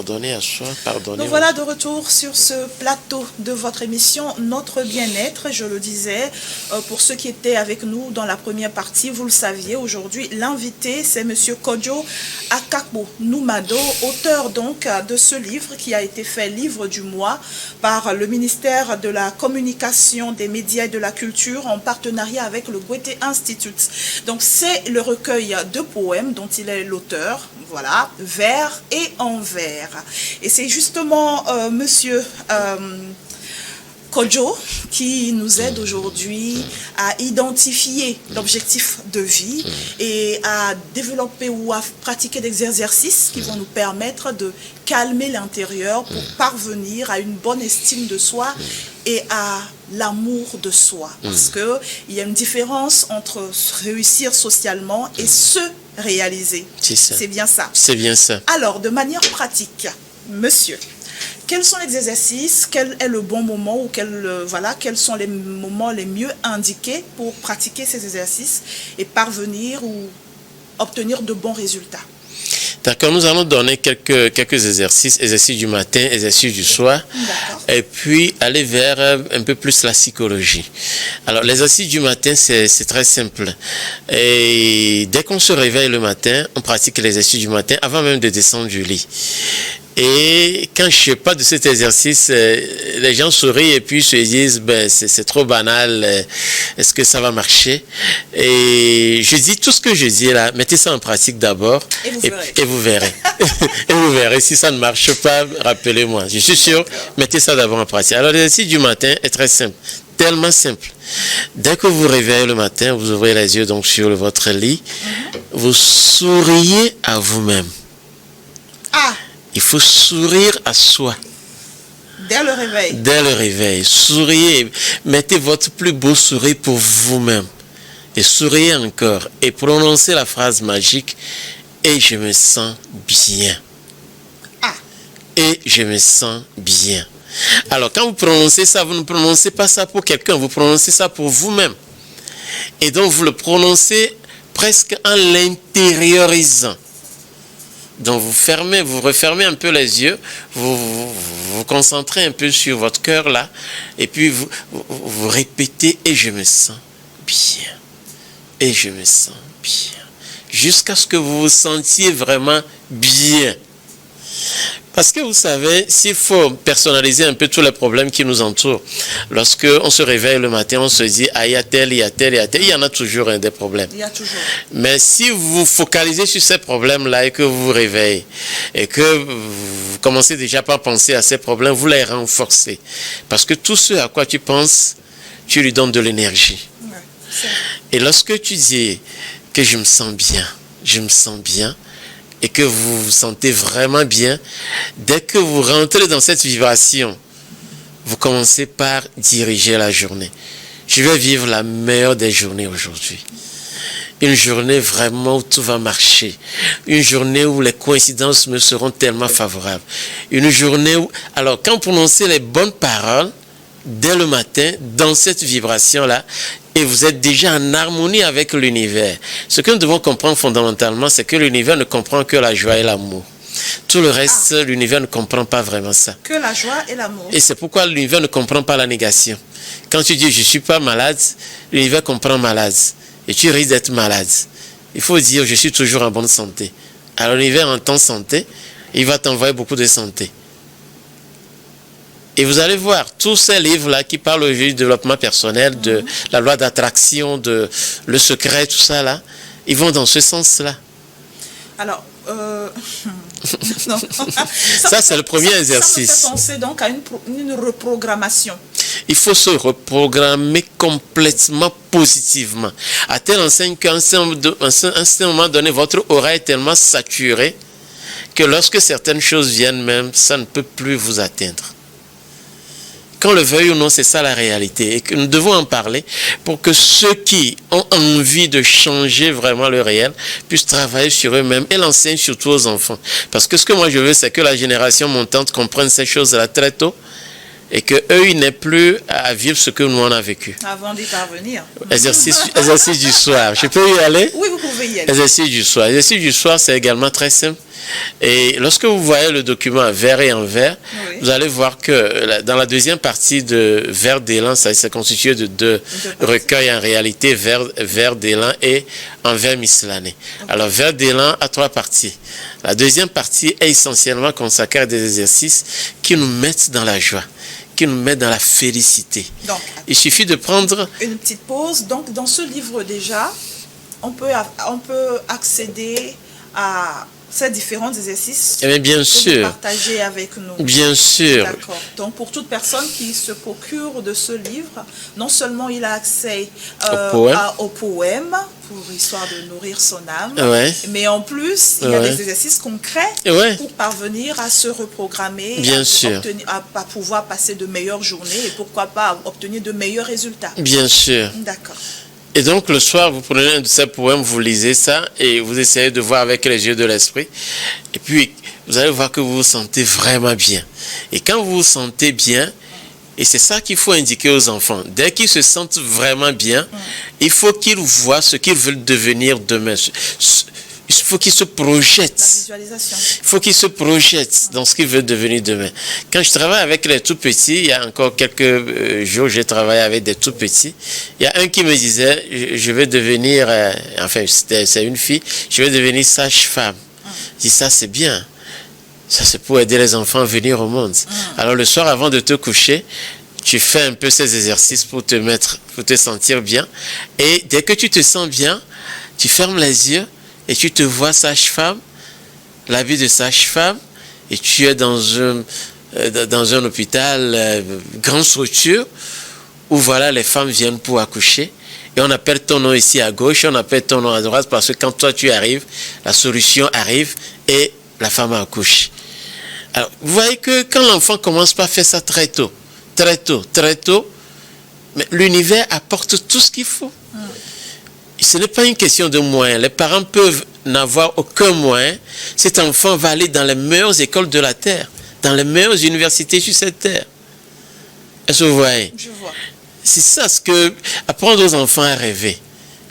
pardonner à soi, pardonner. Nous voilà de retour sur ce plateau de votre émission Notre Bien-être. Je le disais, pour ceux qui étaient avec nous dans la première partie, vous le saviez, aujourd'hui, l'invité, c'est Monsieur Kojo Akakpo Numado, auteur donc de ce livre qui a été fait livre du mois par le ministère de la Communication, des médias et de la culture en partenariat avec le Goethe Institute. Donc c'est le recueil de poèmes dont il est l'auteur, voilà, vers et envers. Et c'est justement Monsieur Kojo qui nous aide aujourd'hui à identifier l'objectif de vie et à développer ou à pratiquer des exercices qui vont nous permettre de calmer l'intérieur pour parvenir à une bonne estime de soi et à l'amour de soi. Parce qu'il y a une différence entre réussir socialement et se réaliser. C'est bien ça. C'est bien ça. Alors, de manière pratique, monsieur, quels sont les exercices, quel est le bon moment ou quels sont les moments les mieux indiqués pour pratiquer ces exercices et parvenir ou obtenir de bons résultats? D'accord, nous allons donner quelques exercices du matin, exercices du soir, et puis aller vers un peu plus la psychologie. Alors, l'exercice du matin, c'est très simple. Et dès qu'on se réveille le matin, on pratique l'exercice du matin avant même de descendre du lit. Et quand je ne sais pas de cet exercice, les gens sourient et puis se disent, ben, c'est trop banal, est-ce que ça va marcher? Et je dis tout ce que je dis là, mettez ça en pratique d'abord et vous verrez. Et vous verrez, si ça ne marche pas, rappelez-moi. Je suis sûr, mettez ça d'abord en pratique. Alors l'exercice du matin est très simple, tellement simple. Dès que vous réveillez le matin, vous ouvrez les yeux donc sur votre lit, vous souriez à vous-même. Il faut sourire à soi. Dès le réveil. Dès le réveil. Souriez. Mettez votre plus beau sourire pour vous-même. Et souriez encore. Et prononcez la phrase magique. Et je me sens bien. Et je me sens bien. Alors, quand vous prononcez ça, vous ne prononcez pas ça pour quelqu'un. Vous prononcez ça pour vous-même. Et donc, vous le prononcez presque en l'intériorisant. Donc vous refermez un peu les yeux, vous concentrez un peu sur votre cœur là, et puis vous répétez « et je me sens bien, et je me sens bien », jusqu'à ce que vous vous sentiez vraiment bien. Parce que vous savez, s'il faut personnaliser un peu tous les problèmes qui nous entourent, lorsque on se réveille le matin, on se dit, ah, il y a tel, il y a tel, il y a tel, il y en a toujours des problèmes. Il y a toujours. Mais si vous focalisez sur ces problèmes-là et que vous vous réveillez, et que vous commencez déjà par penser à ces problèmes, vous les renforcez. Parce que tout ce à quoi tu penses, tu lui donnes de l'énergie. Ouais, et lorsque tu dis que je me sens bien, et que vous vous sentez vraiment bien, dès que vous rentrez dans cette vibration, vous commencez par diriger la journée. Je vais vivre la meilleure des journées aujourd'hui. Une journée vraiment où tout va marcher. Une journée où les coïncidences me seront tellement favorables. Une journée où... Alors, quand vous prononcez les bonnes paroles, dès le matin, dans cette vibration-là, et vous êtes déjà en harmonie avec l'univers. Ce que nous devons comprendre fondamentalement, c'est que l'univers ne comprend que la joie et l'amour. Tout le reste, l'univers ne comprend pas vraiment ça. Que la joie et l'amour. Et c'est pourquoi l'univers ne comprend pas la négation. Quand tu dis « je ne suis pas malade », l'univers comprend malade. Et tu risques d'être malade. Il faut dire « je suis toujours en bonne santé ». Alors l'univers entend santé, il va t'envoyer beaucoup de santé. Et vous allez voir, tous ces livres-là qui parlent du développement personnel, de la loi d'attraction, de le secret, tout ça là, ils vont dans ce sens-là. Alors, non. Ça c'est le premier exercice. Ça me fait penser donc à une reprogrammation. Il faut se reprogrammer complètement positivement. À telle enseigne qu'à un certain moment donné, votre aura est tellement saturée que lorsque certaines choses viennent même, ça ne peut plus vous atteindre. Qu'on le veuille ou non, c'est ça la réalité. Et que nous devons en parler pour que ceux qui ont envie de changer vraiment le réel puissent travailler sur eux-mêmes et l'enseignent surtout aux enfants. Parce que ce que moi je veux, c'est que la génération montante comprenne ces choses-là très tôt et qu'eux, ils n'aient plus à vivre ce que nous on a vécu. Avant d'y parvenir. Exercice du soir. Je peux y aller? Oui, vous pouvez. pouvez y aller. L'exercice du soir. L'exercice du soir, c'est également très simple. Et lorsque vous voyez le document en vert et en vert, Oui. vous allez voir que dans la deuxième partie de Vers d'élan, ça s'est constitué de deux recueils en réalité, Vers d'élan et Envers miscellané. Okay. Alors, Vers d'élan a 3 parties. La deuxième partie est essentiellement consacrée à des exercices qui nous mettent dans la joie, qui nous mettent dans la félicité. Donc, il suffit de prendre une petite pause. Donc, dans ce livre déjà, on peut accéder à ces différents exercices bien sûr. Partager avec nous. Bien sûr. D'accord. Donc, pour toute personne qui se procure de ce livre, non seulement il a accès au poème, pour histoire de nourrir son âme, ouais. mais en plus, il y a des exercices concrets pour parvenir à se reprogrammer, bien sûr. À pouvoir passer de meilleures journées et pourquoi pas obtenir de meilleurs résultats. Bien sûr. D'accord. Et donc, le soir, vous prenez un de ces poèmes, vous lisez ça et vous essayez de voir avec les yeux de l'esprit. Et puis, vous allez voir que vous vous sentez vraiment bien. Et quand vous vous sentez bien, et c'est ça qu'il faut indiquer aux enfants, dès qu'ils se sentent vraiment bien, il faut qu'ils voient ce qu'ils veulent devenir demain. Il faut qu'ils se projettent. La visualisation. Il faut qu'ils se projettent dans ce qu'ils veulent devenir demain. Quand je travaille avec les tout petits, il y a encore quelques jours, j'ai travaillé avec des tout petits. Il y a un qui me disait, je vais devenir, enfin c'est une fille, je vais devenir sage-femme. Je dis, ça c'est bien. Ça c'est pour aider les enfants à venir au monde. Alors le soir avant de te coucher, tu fais un peu ces exercices pour te sentir bien. Et dès que tu te sens bien, tu fermes les yeux et tu te vois sage-femme, l'habit de sage-femme, et tu es dans un hôpital, grande structure, où voilà, les femmes viennent pour accoucher. Et on appelle ton nom ici à gauche, on appelle ton nom à droite, parce que quand toi tu arrives, la solution arrive et la femme accouche. Alors, vous voyez que quand l'enfant commence par faire ça très tôt, mais l'univers apporte tout ce qu'il faut. Ce n'est pas une question de moyens. Les parents peuvent n'avoir aucun moyen. Cet enfant va aller dans les meilleures écoles de la Terre, dans les meilleures universités sur cette Terre. Est-ce que vous voyez? Je vois. C'est ça, ce que apprendre aux enfants à rêver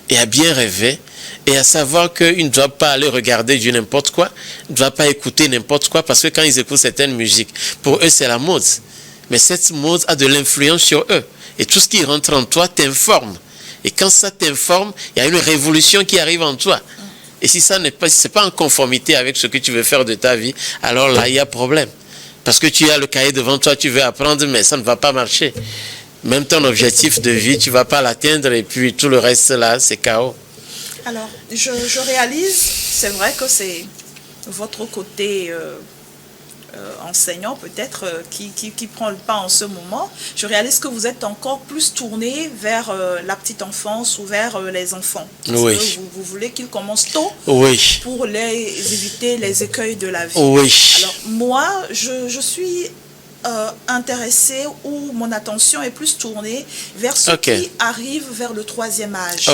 et à bien rêver et à savoir qu'ils ne doivent pas aller regarder du n'importe quoi, ils ne doivent pas écouter n'importe quoi, parce que quand ils écoutent certaines musiques, pour eux c'est la mode. Mais cette mode a de l'influence sur eux. Et tout ce qui rentre en toi t'informe. Et quand ça t'informe, il y a une révolution qui arrive en toi. Et si ça n'est pas en conformité avec ce que tu veux faire de ta vie, alors là, il y a problème. Parce que tu as le cahier devant toi, tu veux apprendre, mais ça ne va pas marcher. Même ton objectif de vie, tu ne vas pas l'atteindre et puis tout le reste là, c'est chaos. Alors, je réalise, c'est vrai que c'est votre côté enseignant peut-être qui prend le pas en ce moment. Je réalise que vous êtes encore plus tourné vers la petite enfance ou vers les enfants. Parce oui. que vous voulez qu'ils commencent tôt oui. pour éviter les écueils de la vie. Oui. Alors moi, je suis intéressée, ou mon attention est plus tournée vers ceux qui arrivent vers le 3e âge.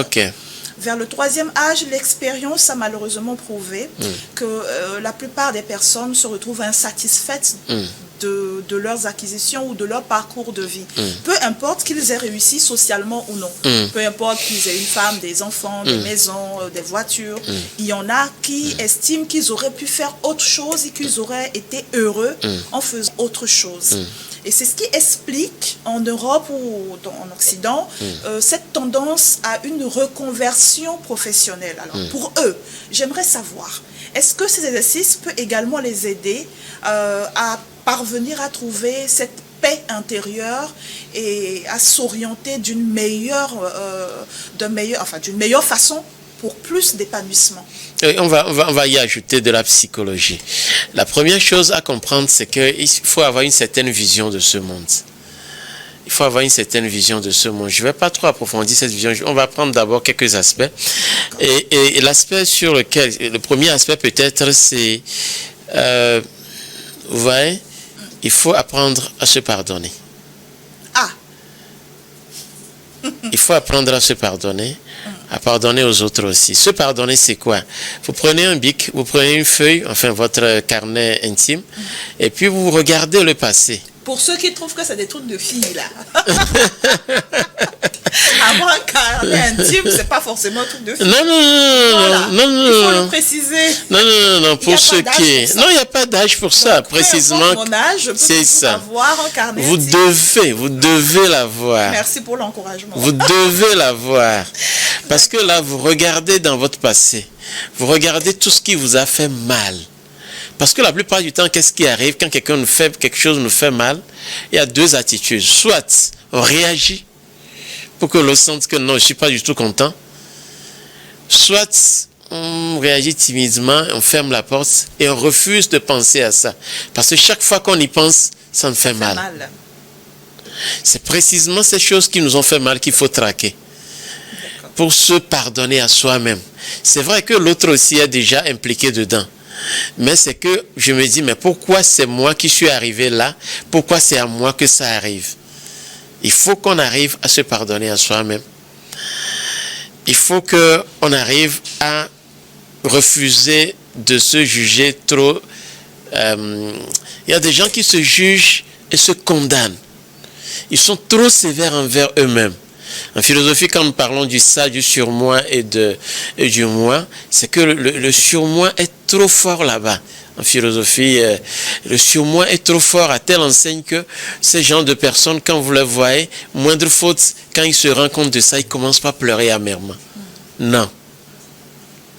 Vers le 3e âge, l'expérience a malheureusement prouvé que la plupart des personnes se retrouvent insatisfaites de leurs acquisitions ou de leur parcours de vie. Peu importe qu'ils aient réussi socialement ou non. Peu importe qu'ils aient une femme, des enfants, des maisons, des voitures. Il y en a qui estiment qu'ils auraient pu faire autre chose et qu'ils auraient été heureux en faisant autre chose. Et c'est ce qui explique en Europe ou en Occident cette tendance à une reconversion professionnelle. Alors pour eux, j'aimerais savoir, est-ce que ces exercices peuvent également les aider à parvenir à trouver cette paix intérieure et à s'orienter d'une meilleure façon pour plus d'épanouissement? On va y ajouter de la psychologie. La première chose à comprendre, c'est qu'il faut avoir une certaine vision de ce monde. Il faut avoir une certaine vision de ce monde. Je ne vais pas trop approfondir cette vision. On va prendre d'abord quelques aspects. Et l'aspect sur lequel, le premier aspect peut-être, c'est, vous voyez, il faut apprendre à se pardonner. Il faut apprendre à se pardonner, à pardonner aux autres aussi. Se pardonner, c'est quoi? Vous prenez un bic, vous prenez une feuille, enfin votre carnet intime, et puis vous regardez le passé. Pour ceux qui trouvent que c'est des trucs de filles, là. Avoir un carnet intime, c'est pas forcément un truc de fille. Non, Il faut le préciser. Non, pour ceux qui... Non, il n'y a pas d'âge pour ça, Donc, précisément. mon âge, je peux avoir un carnet vous intime. devez l'avoir. Merci pour l'encouragement. Vous devez l'avoir. Parce que là, vous regardez dans votre passé. Vous regardez tout ce qui vous a fait mal. Parce que la plupart du temps, qu'est-ce qui arrive quand quelque chose nous fait mal? Il y a deux attitudes. Soit on réagit pour que l'on sente que non, je ne suis pas du tout content. Soit on réagit timidement, on ferme la porte et on refuse de penser à ça. Parce que chaque fois qu'on y pense, ça nous fait mal. C'est précisément ces choses qui nous ont fait mal qu'il faut traquer. Pour se pardonner à soi-même. C'est vrai que l'autre aussi est déjà impliqué dedans. Mais c'est que je me dis, mais pourquoi c'est moi qui suis arrivé là? Pourquoi c'est à moi que ça arrive? Il faut qu'on arrive à se pardonner à soi-même. Il faut qu'on arrive à refuser de se juger trop. Il y a des gens qui se jugent et se condamnent. Ils sont trop sévères envers eux-mêmes. En philosophie, quand nous parlons du ça, du surmoi et du moi, c'est que le surmoi est trop fort là-bas. En philosophie, le surmoi est trop fort à telle enseigne que ces gens de personnes, quand vous les voyez, moindre faute, quand ils se rendent compte de ça, ils ne commencent pas à pleurer amèrement. Non.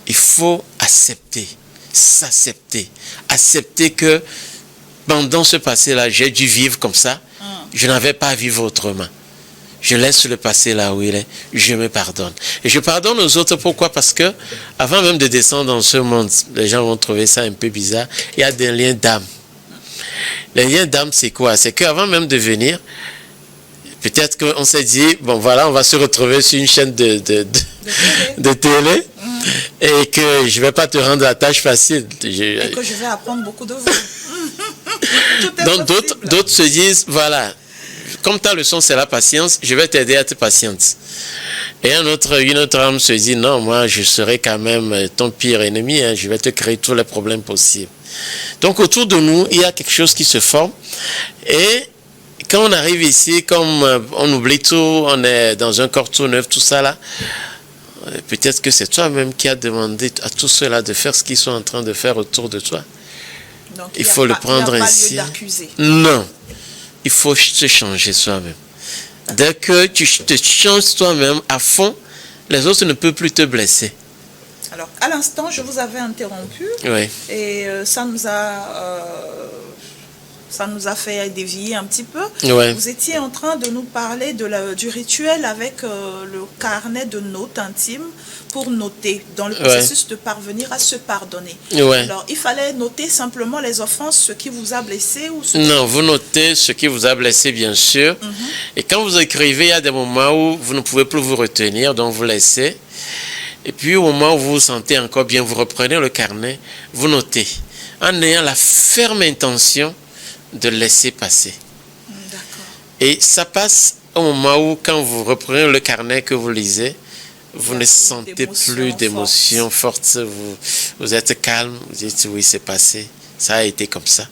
Il faut accepter, s'accepter. Accepter que pendant ce passé-là, j'ai dû vivre comme ça. Je n'avais pas à vivre autrement. Je laisse le passé là où il est. Je me pardonne. Et je pardonne aux autres. Pourquoi? Parce que avant même de descendre dans ce monde, les gens vont trouver ça un peu bizarre. Il y a des liens d'âme. Les liens d'âme, c'est quoi? C'est qu'avant même de venir, peut-être qu'on s'est dit, bon voilà, on va se retrouver sur une chaîne de télé. Et que je ne vais pas te rendre la tâche facile. Et que je vais apprendre beaucoup de vous. Donc d'autres se disent, voilà, comme ta leçon c'est la patience, je vais t'aider à être patiente. Et une autre âme se dit, non, moi je serai quand même ton pire ennemi, hein, je vais te créer tous les problèmes possibles. Donc autour de nous, il y a quelque chose qui se forme. Et quand on arrive ici, comme on oublie tout, on est dans un corps tout neuf, tout ça là, peut-être que c'est toi-même qui as demandé à tous ceux-là de faire ce qu'ils sont en train de faire autour de toi. Donc, il faut le prendre ainsi. Non. Il faut se changer soi-même. Dès que tu te changes toi-même à fond, les autres ne peuvent plus te blesser. Alors, à l'instant, je vous avais interrompu. Oui. Et ça nous a fait dévier un petit peu. Ouais. Vous étiez en train de nous parler du rituel avec le carnet de notes intimes pour noter dans le processus de parvenir à se pardonner. Ouais. Alors, il fallait noter simplement les offenses, ce qui vous a blessé ou ce Non, vous notez ce qui vous a blessé, bien sûr. Et quand vous écrivez, il y a des moments où vous ne pouvez plus vous retenir, donc vous laissez. Et puis au moment où vous vous sentez encore bien, vous reprenez le carnet, vous notez, en ayant la ferme intention de laisser passer. Et ça passe au moment où, quand vous reprenez le carnet que vous lisez, vous ne sentez plus d'émotions fortes, vous êtes calme, vous dites oui, c'est passé, ça a été comme ça.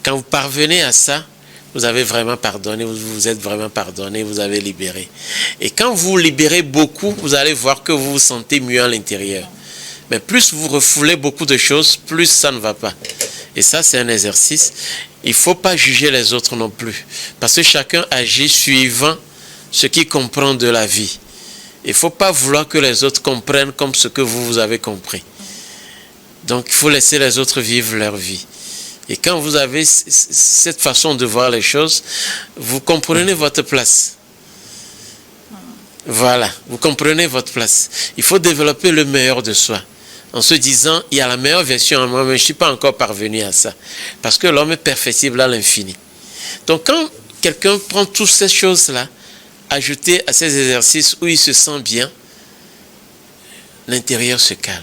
Quand vous parvenez à ça, vous avez vraiment pardonné, vous vous êtes vraiment pardonné, vous avez libéré. Et quand vous libérez beaucoup, vous allez voir que vous vous sentez mieux à l'intérieur. Mais plus vous refoulez beaucoup de choses, plus ça ne va pas. Et ça, c'est un exercice. Il ne faut pas juger les autres non plus. Parce que chacun agit suivant ce qu'il comprend de la vie. Il ne faut pas vouloir que les autres comprennent comme ce que vous avez compris. Donc, il faut laisser les autres vivre leur vie. Et quand vous avez cette façon de voir les choses, vous comprenez votre place. Voilà, vous comprenez votre place. Il faut développer le meilleur de soi. En se disant, il y a la meilleure version en moi, mais je ne suis pas encore parvenu à ça. Parce que l'homme est perfectible à l'infini. Donc quand quelqu'un prend toutes ces choses-là, ajoutées à ces exercices où il se sent bien, l'intérieur se calme.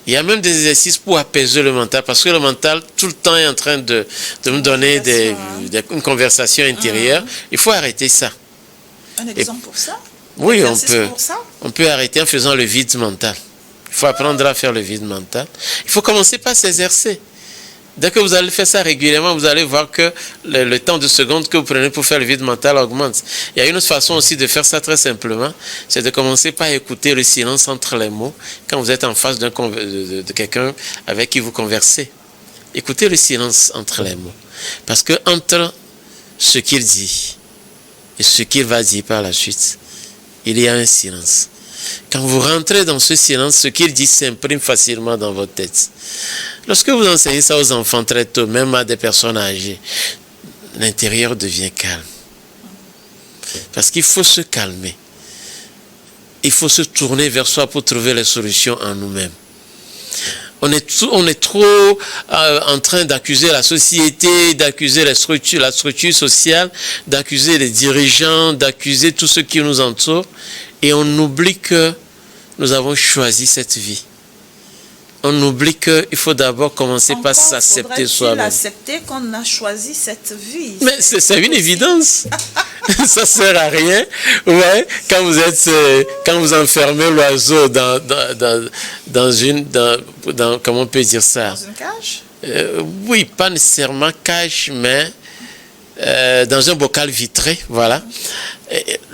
Il y a même des exercices pour apaiser le mental, parce que le mental, tout le temps, est en train de me donner une conversation intérieure. Il faut arrêter ça. Un exemple pour ça? Oui, on peut arrêter en faisant le vide mental. Il faut apprendre à faire le vide mental. Il faut commencer par s'exercer. Dès que vous allez faire ça régulièrement, vous allez voir que le temps de seconde que vous prenez pour faire le vide mental augmente. Il y a une autre façon aussi de faire ça très simplement, c'est de commencer par écouter le silence entre les mots quand vous êtes en face de quelqu'un avec qui vous conversez. Écoutez le silence entre les mots. Parce que entre ce qu'il dit et ce qu'il va dire par la suite, il y a un silence. Quand vous rentrez dans ce silence, ce qu'il dit s'imprime facilement dans votre tête. Lorsque vous enseignez ça aux enfants très tôt, même à des personnes âgées, l'intérieur devient calme. Parce qu'il faut se calmer. Il faut se tourner vers soi pour trouver les solutions en nous-mêmes. On est trop en train d'accuser la société, d'accuser la structure sociale, d'accuser les dirigeants, d'accuser tous ceux qui nous entourent. Et on oublie que nous avons choisi cette vie. On oublie qu'il faut d'abord commencer par s'accepter soi-même. Accepter qu'on a choisi cette vie. Mais c'est une évidence. Ça sert à rien. Ouais, quand vous enfermez l'oiseau dans comment on peut dire ça? Dans une cage? Oui, pas nécessairement cage, mais dans un bocal vitré, voilà.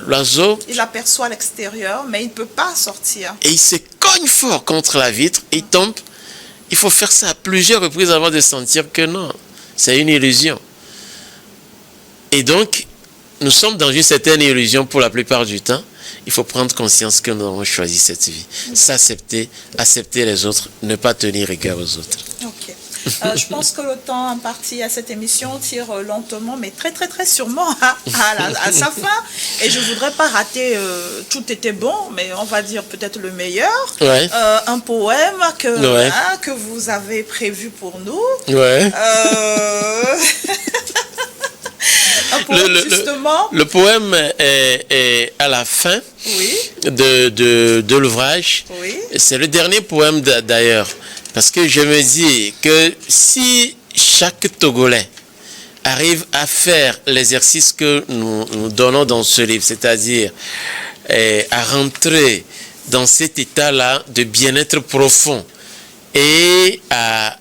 L'oiseau, il aperçoit l'extérieur, mais il ne peut pas sortir. Et il se cogne fort contre la vitre, il tombe. Il faut faire ça à plusieurs reprises avant de sentir que non, c'est une illusion. Et donc, nous sommes dans une certaine illusion pour la plupart du temps. Il faut prendre conscience que nous avons choisi cette vie. S'accepter, accepter les autres, ne pas tenir rigueur aux autres. Ok. Je pense que le temps imparti à cette émission tire lentement, mais très très très sûrement à sa fin. Et je ne voudrais pas rater, tout était bon, mais on va dire peut-être le meilleur. Ouais. Un poème que vous avez prévu pour nous. Ouais. Un poème, justement. Le poème est à la fin de l'ouvrage. Oui. C'est le dernier poème d'ailleurs. Parce que je me dis que si chaque Togolais arrive à faire l'exercice que nous donnons dans ce livre, c'est-à-dire à rentrer dans cet état-là de bien-être profond et à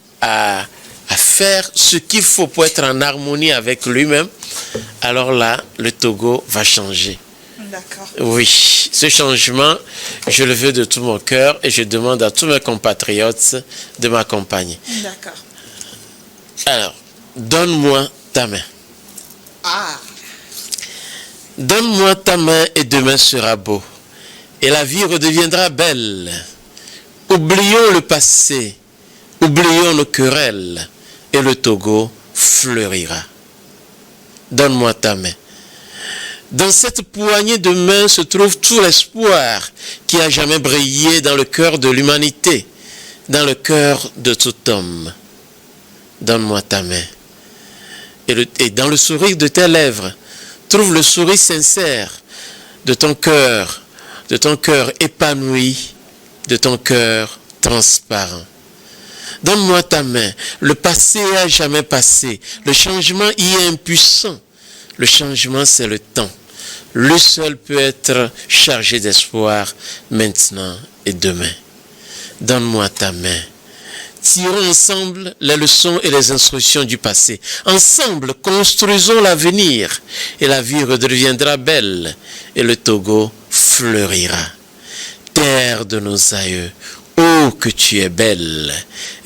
faire ce qu'il faut pour être en harmonie avec lui-même, alors là, le Togo va changer. D'accord. Oui, ce changement, je le veux de tout mon cœur et je demande à tous mes compatriotes de m'accompagner. D'accord. Alors, donne-moi ta main. Ah. Donne-moi ta main et demain sera beau. Et la vie redeviendra belle. Oublions le passé, oublions nos querelles et le Togo fleurira. Donne-moi ta main. Dans cette poignée de main se trouve tout l'espoir qui a jamais brillé dans le cœur de l'humanité, dans le cœur de tout homme. Donne-moi ta main. Et dans le sourire de tes lèvres, trouve le sourire sincère de ton cœur épanoui, de ton cœur transparent. Donne-moi ta main. Le passé a jamais passé. Le changement y est impuissant. Le changement, c'est le temps. Lui seul peut être chargé d'espoir maintenant et demain. Donne-moi ta main. Tirons ensemble les leçons et les instructions du passé. Ensemble, construisons l'avenir et la vie redeviendra belle et le Togo fleurira. Terre de nos aïeux, oh que tu es belle,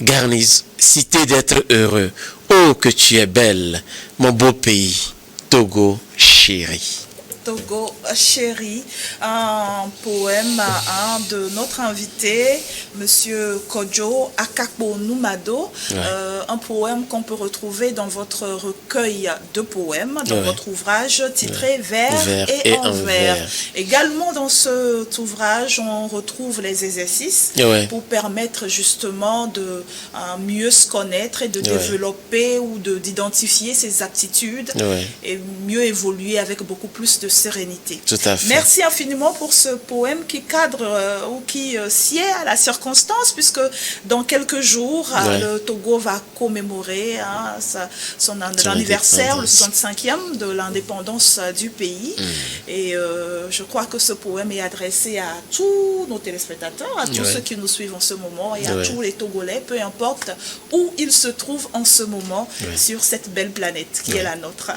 garnie cité d'être heureux, oh que tu es belle, mon beau pays, Togo chéri. Togo chéri, un poème de notre invité, Monsieur Kodjo Akakpo Numado, un poème qu'on peut retrouver dans votre recueil de poèmes, dans votre ouvrage titré Vers et Envers. Également dans cet ouvrage, on retrouve les exercices pour permettre justement de mieux se connaître et de développer ou d'identifier ses aptitudes et mieux évoluer avec beaucoup plus de sérénité. Tout à fait. Merci infiniment pour ce poème qui cadre ou qui sied à la circonstance, puisque dans quelques jours, le Togo va commémorer son anniversaire, le 65e de l'indépendance du pays. Et je crois que ce poème est adressé à tous nos téléspectateurs, à tous ceux qui nous suivent en ce moment et à tous les Togolais, peu importe où ils se trouvent en ce moment sur cette belle planète qui est la nôtre.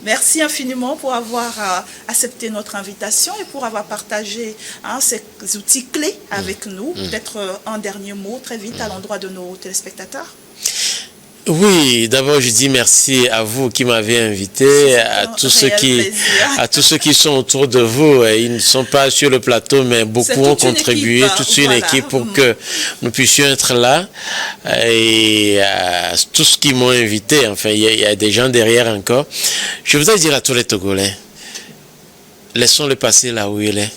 Merci infiniment pour avoir accepté notre invitation et pour avoir partagé ces outils clés avec nous. Peut-être un dernier mot très vite à l'endroit de nos téléspectateurs. Oui, d'abord je dis merci à vous qui m'avez invité, à tous ceux qui sont autour de vous. Ils ne sont pas sur le plateau, mais beaucoup ont contribué, toute une équipe pour que nous puissions être là. Et à tous qui m'ont invité, enfin, il y a des gens derrière encore. Je voudrais dire à tous les Togolais, laissons le passé là où il est.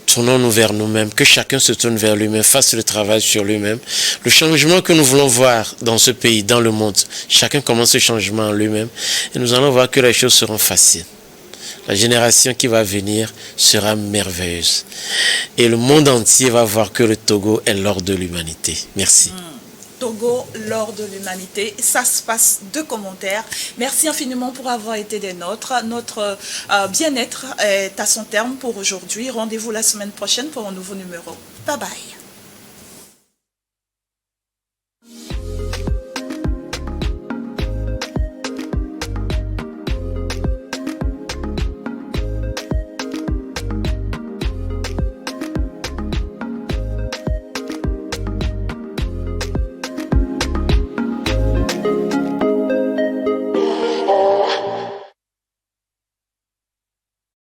Tournons-nous vers nous-mêmes, que chacun se tourne vers lui-même, fasse le travail sur lui-même. Le changement que nous voulons voir dans ce pays, dans le monde, chacun commence ce changement en lui-même et nous allons voir que les choses seront faciles. La génération qui va venir sera merveilleuse. Et le monde entier va voir que le Togo est l'or de l'humanité. Merci. Togo, l'or de l'humanité. Ça se passe de commentaires. Merci infiniment pour avoir été des nôtres. Notre bien-être est à son terme pour aujourd'hui. Rendez-vous la semaine prochaine pour un nouveau numéro. Bye bye.